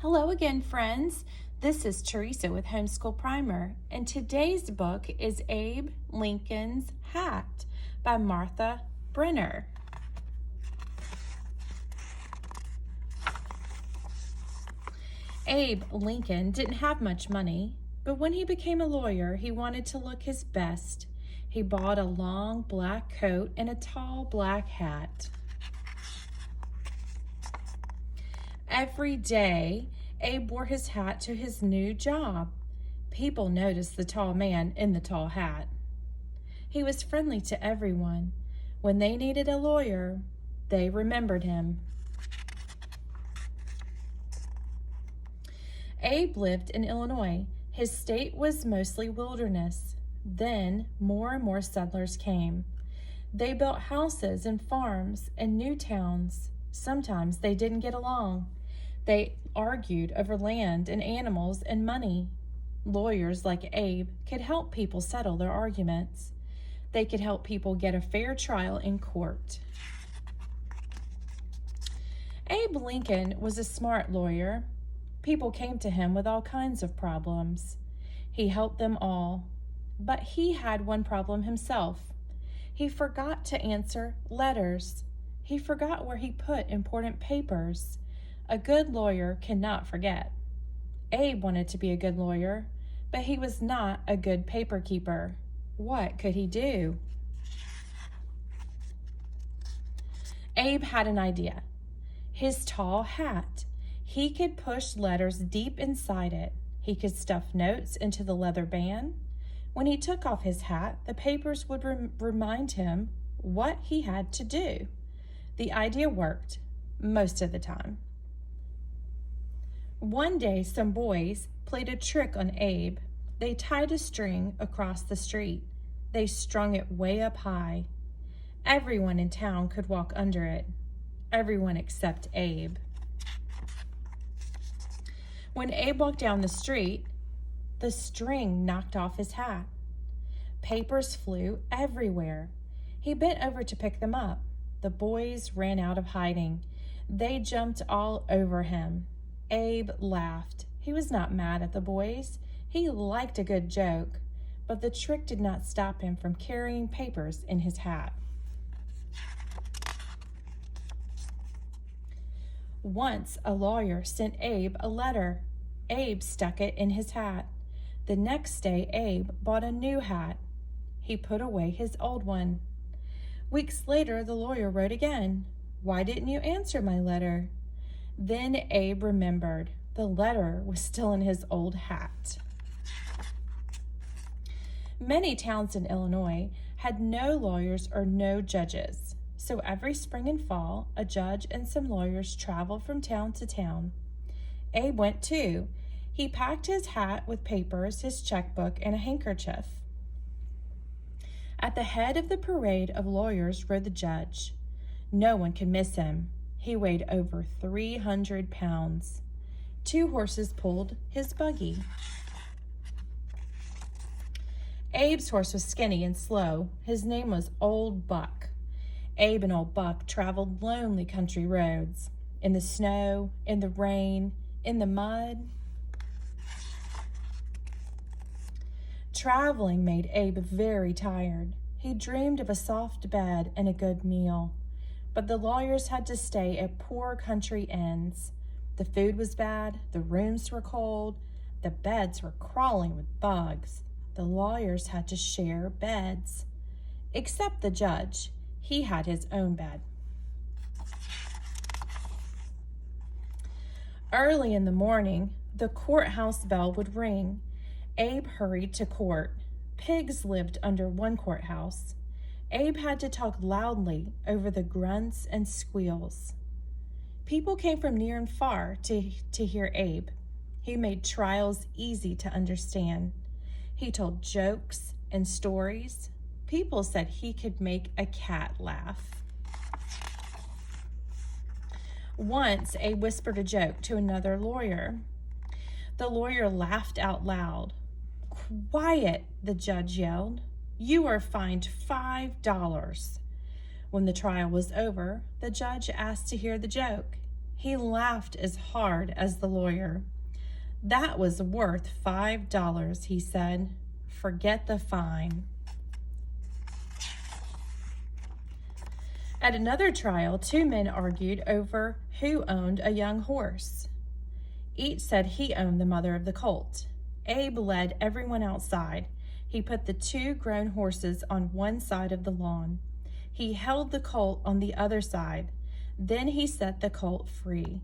Hello again, friends. This is Teresa with Homeschool Primer, and today's book is Abe Lincoln's Hat by Martha Brenner. Abe Lincoln didn't have much money, but when he became a lawyer, he wanted to look his best. He bought a long black coat and a tall black hat. Every day, Abe wore his hat to his new job. People noticed the tall man in the tall hat. He was friendly to everyone. When they needed a lawyer, they remembered him. Abe lived in Illinois. His state was mostly wilderness. Then more and more settlers came. They built houses and farms and new towns. Sometimes they didn't get along. They argued over land and animals and money. Lawyers like Abe could help people settle their arguments. They could help people get a fair trial in court. Abe Lincoln was a smart lawyer. People came to him with all kinds of problems. He helped them all, but he had one problem himself. He forgot to answer letters. He forgot where he put important papers. A good lawyer cannot forget. Abe wanted to be a good lawyer, but he was not a good paper keeper. What could he do? Abe had an idea. His tall hat. He could push letters deep inside it. He could stuff notes into the leather band. When he took off his hat, the papers would remind him what he had to do. The idea worked most of the time. One day, some boys played a trick on Abe. They tied a string across the street. They strung it way up high. Everyone in town could walk under it. Everyone except Abe. When Abe walked down the street, the string knocked off his hat. Papers flew everywhere. He bent over to pick them up. The boys ran out of hiding. They jumped all over him. Abe laughed. He was not mad at the boys. He liked a good joke, but the trick did not stop him from carrying papers in his hat. Once a lawyer sent Abe a letter. Abe stuck it in his hat. The next day, Abe bought a new hat. He put away his old one. Weeks later, the lawyer wrote again. "Why didn't you answer my letter?" Then Abe remembered. The letter was still in his old hat. Many towns in Illinois had no lawyers or no judges. So every spring and fall, a judge and some lawyers traveled from town to town. Abe went too. He packed his hat with papers, his checkbook, and a handkerchief. At the head of the parade of lawyers rode the judge. No one could miss him. He weighed over 300 pounds. 2 horses pulled his buggy. Abe's horse was skinny and slow. His name was Old Buck. Abe and Old Buck traveled lonely country roads, in the snow, in the rain, in the mud. Traveling made Abe very tired. He dreamed of a soft bed and a good meal. But the lawyers had to stay at poor country inns. The food was bad, the rooms were cold, the beds were crawling with bugs. The lawyers had to share beds. Except the judge. He had his own bed. Early in the morning, the courthouse bell would ring. Abe hurried to court. Pigs lived under one courthouse. Abe had to talk loudly over the grunts and squeals. People came from near and far to hear Abe. He made trials easy to understand. He told jokes and stories. People said he could make a cat laugh. Once, Abe whispered a joke to another lawyer. The lawyer laughed out loud. "Quiet," the judge yelled. "You are fined $5. When the trial was over, the judge asked to hear the joke. He laughed as hard as the lawyer. "That was worth $5, he said. "Forget the fine." At another trial, two men argued over who owned a young horse. Each said he owned the mother of the colt. Abe led everyone outside. He put the two grown horses on one side of the lawn. He held the colt on the other side. Then he set the colt free.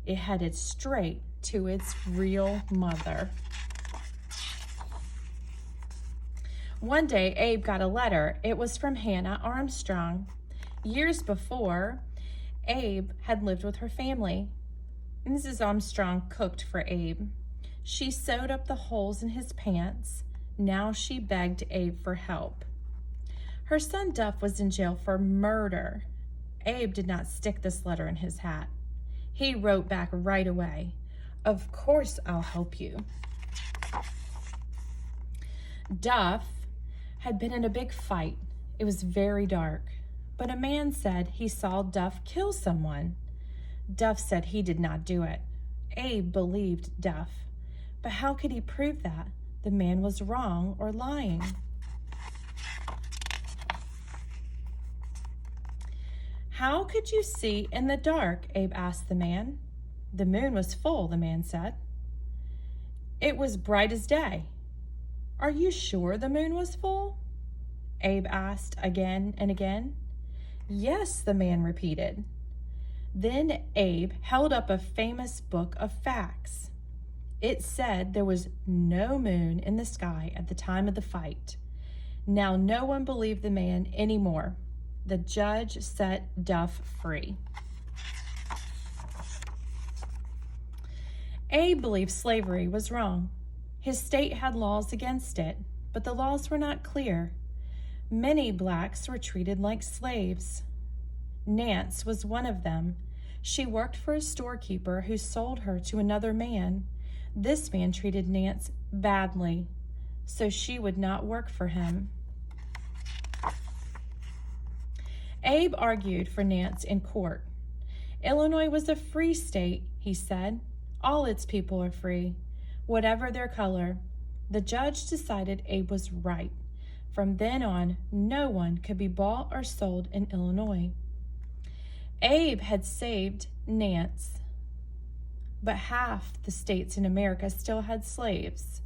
It headed straight to its real mother. One day, Abe got a letter. It was from Hannah Armstrong. Years before, Abe had lived with her family. Mrs. Armstrong cooked for Abe. She sewed up the holes in his pants. Now she begged Abe for help. Her son Duff was in jail for murder. Abe did not stick this letter in his hat. He wrote back right away, "Of course I'll help you." Duff had been in a big fight. It was very dark, but a man said he saw Duff kill someone. Duff said he did not do it. Abe believed Duff, but how could he prove that the man was wrong or lying? "How could you see in the dark?" Abe asked the man. "The moon was full," the man said. "It was bright as day." "Are you sure the moon was full?" Abe asked again and again. "Yes," the man repeated. Then Abe held up a famous book of facts. It said there was no moon in the sky at the time of the fight. Now no one believed the man anymore. The judge set Duff free. Abe believed slavery was wrong. His state had laws against it, but the laws were not clear. Many blacks were treated like slaves. Nance was one of them. She worked for a storekeeper who sold her to another man. This man treated Nance badly, so she would not work for him. Abe argued for Nance in court. Illinois was a free state, he said. All its people are free, whatever their color. The judge decided Abe was right. From then on, no one could be bought or sold in Illinois. Abe had saved Nance, but half the states in America still had slaves.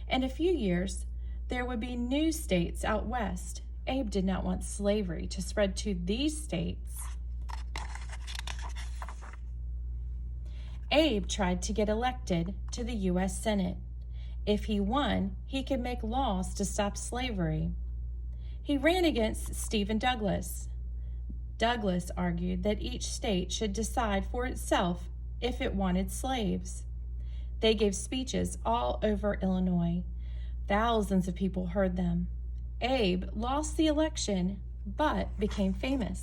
In a few years, there would be new states out west. Abe did not want slavery to spread to these states. Abe tried to get elected to the U.S. Senate. If he won, he could make laws to stop slavery. He ran against Stephen Douglas. Douglas argued that each state should decide for itself if it wanted slaves. They gave speeches all over Illinois. Thousands of people heard them. Abe lost the election, but became famous.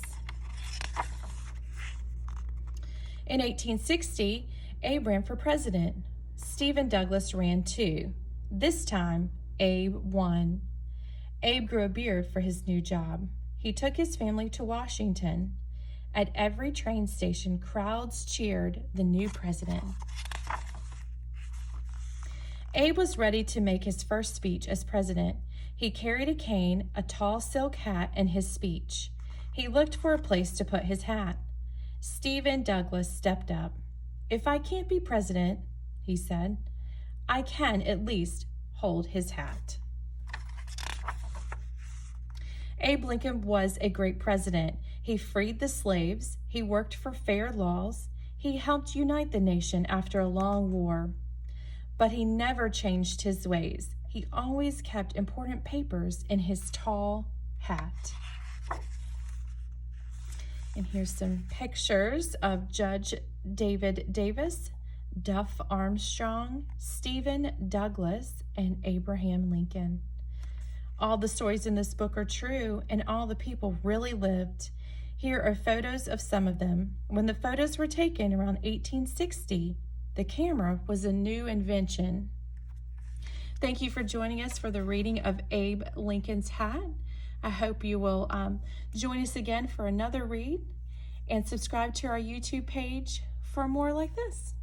In 1860, Abe ran for president. Stephen Douglas ran too. This time, Abe won. Abe grew a beard for his new job. He took his family to Washington. At every train station, crowds cheered the new president. Abe was ready to make his first speech as president. He carried a cane, a tall silk hat, and his speech. He looked for a place to put his hat. Stephen Douglas stepped up. "If I can't be president," he said, "I can at least hold his hat." Abe Lincoln was a great president. He freed the slaves. He worked for fair laws. He helped unite the nation after a long war. But he never changed his ways. He always kept important papers in his tall hat. And here's some pictures of Judge David Davis, Duff Armstrong, Stephen Douglas, and Abraham Lincoln. All the stories in this book are true, and all the people really lived. Here are photos of some of them. When the photos were taken around 1860, the camera was a new invention. Thank you for joining us for the reading of Abe Lincoln's Hat. I hope you will join us again for another read, and subscribe to our YouTube page for more like this.